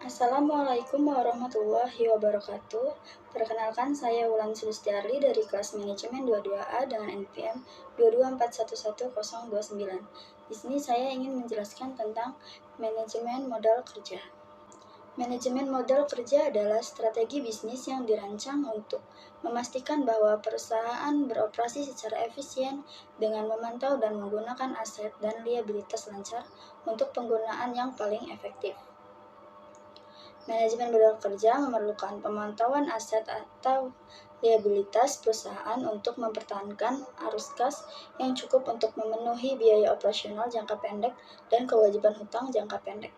Assalamualaikum warahmatullahi wabarakatuh. Perkenalkan, saya Wulan Sulistiarli dari kelas manajemen 22A dengan NPM 224111029. Di sini saya ingin menjelaskan tentang manajemen modal kerja. Manajemen modal kerja adalah strategi bisnis yang dirancang untuk memastikan bahwa perusahaan beroperasi secara efisien dengan memantau dan menggunakan aset dan liabilitas lancar untuk penggunaan yang paling efektif. Manajemen modal kerja memerlukan pemantauan aset atau liabilitas perusahaan untuk mempertahankan arus kas yang cukup untuk memenuhi biaya operasional jangka pendek dan kewajiban hutang jangka pendek.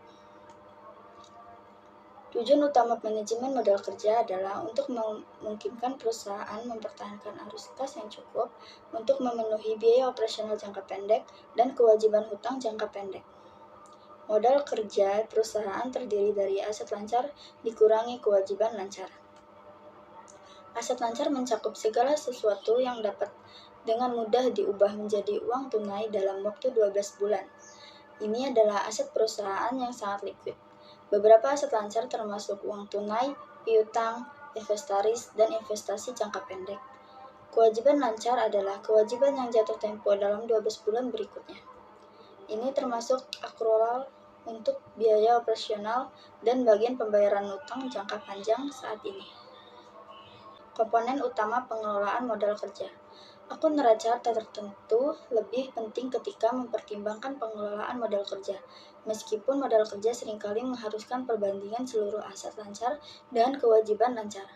Tujuan utama manajemen modal kerja adalah untuk memungkinkan perusahaan mempertahankan arus kas yang cukup untuk memenuhi biaya operasional jangka pendek dan kewajiban hutang jangka pendek. Modal kerja perusahaan terdiri dari aset lancar dikurangi kewajiban lancar. Aset lancar mencakup segala sesuatu yang dapat dengan mudah diubah menjadi uang tunai dalam waktu 12 bulan. Ini adalah aset perusahaan yang sangat likuid. Beberapa aset lancar termasuk uang tunai, piutang, inventaris, dan investasi jangka pendek. Kewajiban lancar adalah kewajiban yang jatuh tempo dalam 12 bulan berikutnya. Ini termasuk akrual untuk biaya operasional dan bagian pembayaran utang jangka panjang saat ini. Komponen utama pengelolaan modal kerja. Akun neraca tertentu lebih penting ketika mempertimbangkan pengelolaan modal kerja, meskipun modal kerja seringkali mengharuskan perbandingan seluruh aset lancar dan kewajiban lancar.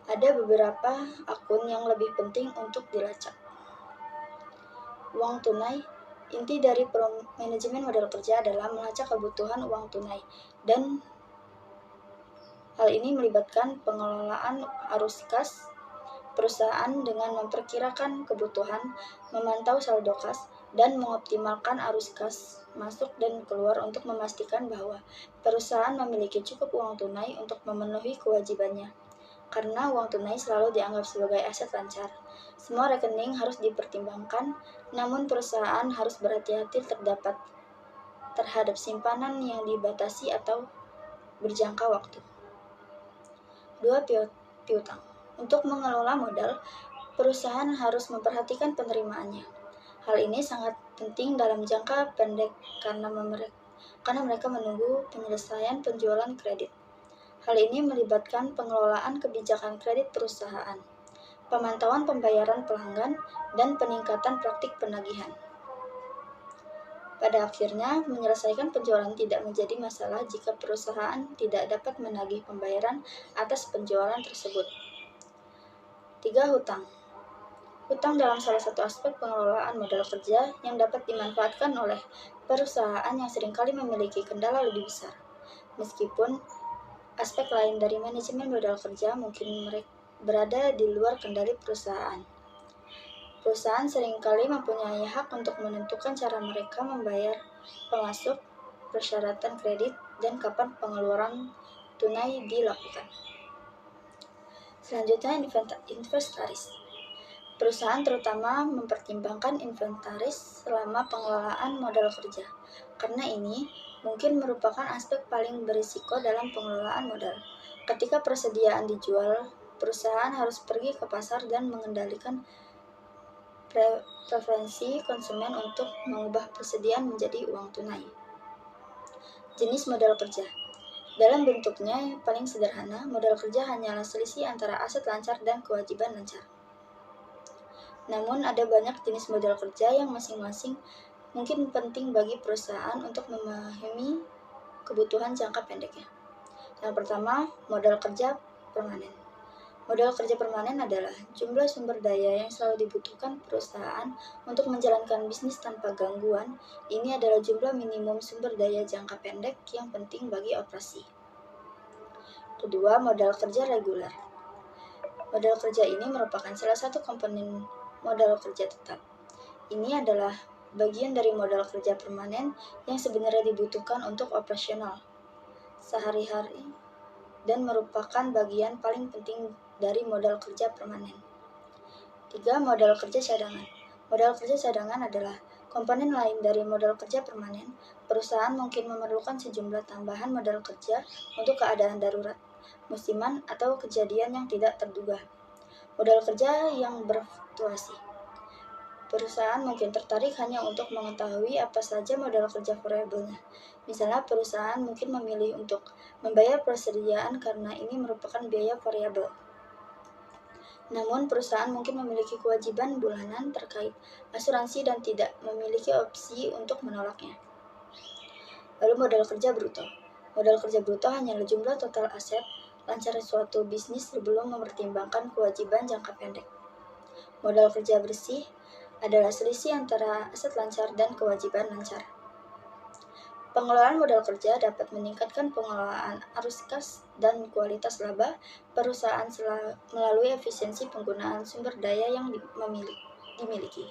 Ada beberapa akun yang lebih penting untuk dilacak. Uang tunai. Inti dari manajemen modal kerja adalah melacak kebutuhan uang tunai, dan hal ini melibatkan pengelolaan arus kas perusahaan dengan memperkirakan kebutuhan, memantau saldo kas, dan mengoptimalkan arus kas masuk dan keluar untuk memastikan bahwa perusahaan memiliki cukup uang tunai untuk memenuhi kewajibannya. Karena uang tunai selalu dianggap sebagai aset lancar, semua rekening harus dipertimbangkan, namun perusahaan harus berhati-hati terhadap simpanan yang dibatasi atau berjangka waktu. 2. Piutang. Untuk mengelola modal, perusahaan harus memperhatikan penerimaannya. Hal ini sangat penting dalam jangka pendek karena mereka menunggu penyelesaian penjualan kredit. Hal ini melibatkan pengelolaan kebijakan kredit perusahaan, pemantauan pembayaran pelanggan, dan peningkatan praktik penagihan. Pada akhirnya, menyelesaikan penjualan tidak menjadi masalah jika perusahaan tidak dapat menagih pembayaran atas penjualan tersebut. 3. Hutang. Hutang dalam salah satu aspek pengelolaan modal kerja yang dapat dimanfaatkan oleh perusahaan yang seringkali memiliki kendala lebih besar. Meskipun aspek lain dari manajemen modal kerja mungkin berada di luar kendali perusahaan. Perusahaan seringkali mempunyai hak untuk menentukan cara mereka membayar pemasok, persyaratan kredit, dan kapan pengeluaran tunai dilakukan. Selanjutnya, inventaris. Perusahaan terutama mempertimbangkan inventaris selama pengelolaan modal kerja. Karena ini mungkin merupakan aspek paling berisiko dalam pengelolaan modal. Ketika persediaan dijual, perusahaan harus pergi ke pasar dan mengendalikan preferensi konsumen untuk mengubah persediaan menjadi uang tunai. Jenis modal kerja. Dalam bentuknya yang paling sederhana, modal kerja hanyalah selisih antara aset lancar dan kewajiban lancar. Namun ada banyak jenis modal kerja yang masing-masing mungkin penting bagi perusahaan untuk memahami kebutuhan jangka pendeknya. Yang pertama, modal kerja permanen. Modal kerja permanen adalah jumlah sumber daya yang selalu dibutuhkan perusahaan untuk menjalankan bisnis tanpa gangguan. Ini adalah jumlah minimum sumber daya jangka pendek yang penting bagi operasi. Kedua, modal kerja reguler. Modal kerja ini merupakan salah satu komponen modal kerja tetap. Ini adalah bagian dari modal kerja permanen yang sebenarnya dibutuhkan untuk operasional sehari-hari dan merupakan bagian paling penting dari modal kerja permanen. 3. Modal kerja cadangan. Modal kerja cadangan adalah Komponen lain dari modal kerja permanen, perusahaan mungkin memerlukan sejumlah tambahan modal kerja untuk keadaan darurat, musiman, atau kejadian yang tidak terduga. Modal kerja yang berfluktuasi. Perusahaan mungkin tertarik hanya untuk mengetahui apa saja modal kerja variabelnya. Misalnya, perusahaan mungkin memilih untuk membayar persediaan karena ini merupakan biaya variabel. Namun, perusahaan mungkin memiliki kewajiban bulanan terkait asuransi dan tidak memiliki opsi untuk menolaknya. Lalu modal kerja bruto. Modal kerja bruto hanyalah jumlah total aset lancar suatu bisnis sebelum mempertimbangkan kewajiban jangka pendek. Modal kerja bersih adalah selisih antara aset lancar dan kewajiban lancar. Pengelolaan modal kerja dapat meningkatkan pengelolaan arus kas dan kualitas laba perusahaan melalui efisiensi penggunaan sumber daya yang dimiliki.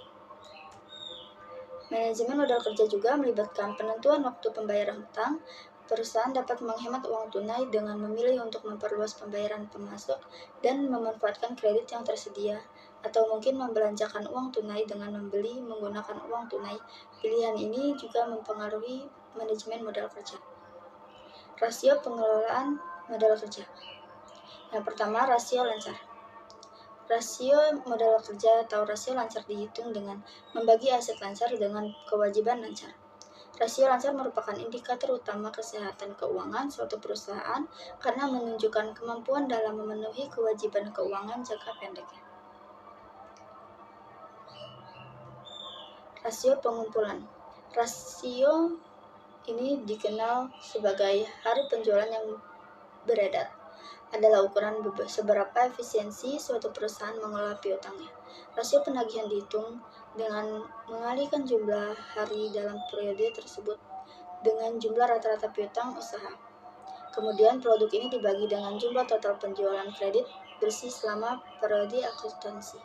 Manajemen modal kerja juga melibatkan penentuan waktu pembayaran hutang. Perusahaan dapat menghemat uang tunai dengan memilih untuk memperluas pembayaran pemasok dan memanfaatkan kredit yang tersedia, atau mungkin membelanjakan uang tunai dengan membeli menggunakan uang tunai. Pilihan ini juga mempengaruhi manajemen modal kerja. Rasio pengelolaan modal kerja. Yang pertama, rasio lancar. Rasio modal kerja atau rasio lancar dihitung dengan membagi aset lancar dengan kewajiban lancar. Rasio lancar merupakan indikator utama kesehatan keuangan suatu perusahaan karena menunjukkan kemampuan dalam memenuhi kewajiban keuangan jangka pendek. Rasio pengumpulan. Rasio ini dikenal sebagai hari penjualan yang beredar. Adalah ukuran seberapa efisiensi suatu perusahaan mengelola piutangnya. Rasio penagihan dihitung dengan mengalihkan jumlah hari dalam periode tersebut dengan jumlah rata-rata piutang usaha. Kemudian produk ini dibagi dengan jumlah total penjualan kredit bersih selama periode akuntansi.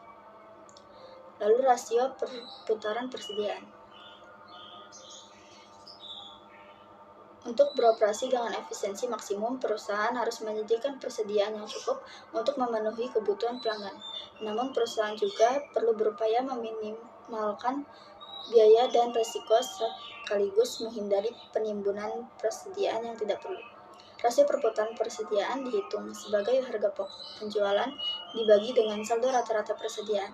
Lalu rasio perputaran persediaan. Untuk beroperasi dengan efisiensi maksimum, perusahaan harus menyediakan persediaan yang cukup untuk memenuhi kebutuhan pelanggan. Namun, perusahaan juga perlu berupaya meminimalkan biaya dan risiko sekaligus menghindari penimbunan persediaan yang tidak perlu. Rasio perputaran persediaan dihitung sebagai harga pokok penjualan dibagi dengan saldo rata-rata persediaan.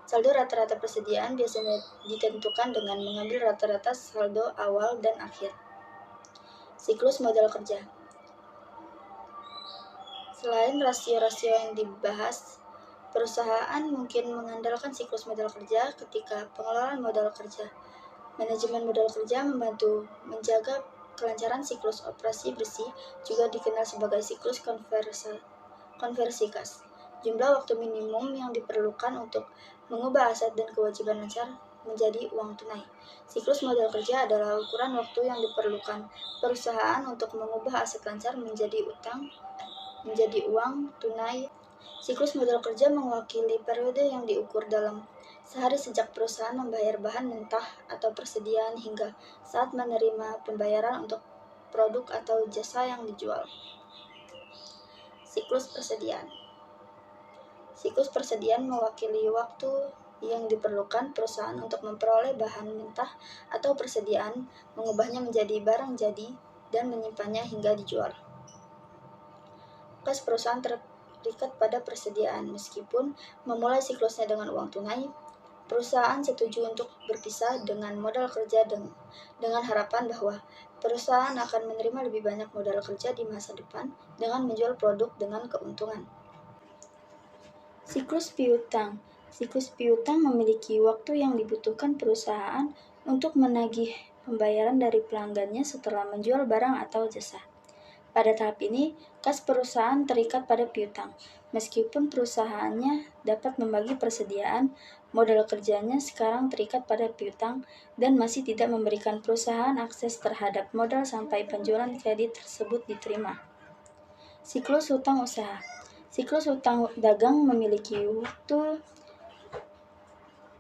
Saldo rata-rata persediaan biasanya ditentukan dengan mengambil rata-rata saldo awal dan akhir. Siklus modal kerja. Selain rasio-rasio yang dibahas, perusahaan mungkin mengandalkan siklus modal kerja ketika pengelolaan modal kerja. Manajemen modal kerja membantu menjaga kelancaran siklus operasi bersih, juga dikenal sebagai siklus konversi kas. Jumlah waktu minimum yang diperlukan untuk mengubah aset dan kewajiban lancar menjadi uang tunai. Siklus modal kerja adalah ukuran waktu yang diperlukan perusahaan untuk mengubah aset lancar menjadi uang tunai. Siklus modal kerja mewakili periode yang diukur dalam sehari sejak perusahaan membayar bahan mentah atau persediaan hingga saat menerima pembayaran untuk produk atau jasa yang dijual. Siklus persediaan. Siklus persediaan mewakili waktu yang diperlukan perusahaan untuk memperoleh bahan mentah atau persediaan, mengubahnya menjadi barang jadi, dan menyimpannya hingga dijual. Kas perusahaan terikat pada persediaan. Meskipun memulai siklusnya dengan uang tunai, perusahaan setuju untuk berpisah dengan modal kerja dengan harapan bahwa perusahaan akan menerima lebih banyak modal kerja di masa depan dengan menjual produk dengan keuntungan. Siklus piutang. Siklus piutang memiliki waktu yang dibutuhkan perusahaan untuk menagih pembayaran dari pelanggannya setelah menjual barang atau jasa. Pada tahap ini, kas perusahaan terikat pada piutang. Meskipun perusahaannya dapat membagi persediaan, modal kerjanya sekarang terikat pada piutang dan masih tidak memberikan perusahaan akses terhadap modal sampai penjualan kredit tersebut diterima. Siklus hutang usaha. Siklus hutang dagang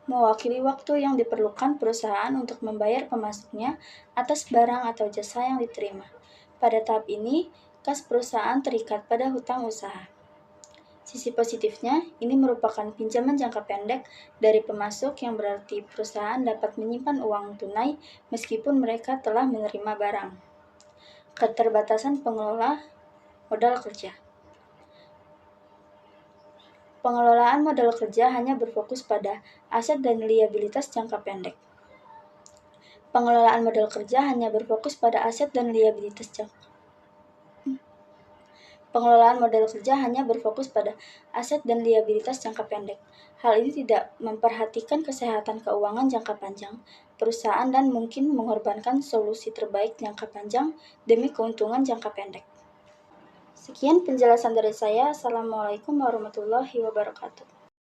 mewakili waktu yang diperlukan perusahaan untuk membayar pemasoknya atas barang atau jasa yang diterima. Pada tahap ini, kas perusahaan terikat pada hutang usaha. Sisi positifnya, ini merupakan pinjaman jangka pendek dari pemasok yang berarti perusahaan dapat menyimpan uang tunai meskipun mereka telah menerima barang. Keterbatasan pengelola modal kerja. Pengelolaan modal kerja hanya berfokus pada aset dan liabilitas jangka pendek. Pengelolaan modal kerja hanya berfokus pada aset dan liabilitas jangka Pengelolaan modal kerja hanya berfokus pada aset dan liabilitas jangka pendek. Hal ini tidak memperhatikan kesehatan keuangan jangka panjang perusahaan dan mungkin mengorbankan solusi terbaik jangka panjang demi keuntungan jangka pendek. Sekian penjelasan dari saya. Assalamualaikum warahmatullahi wabarakatuh.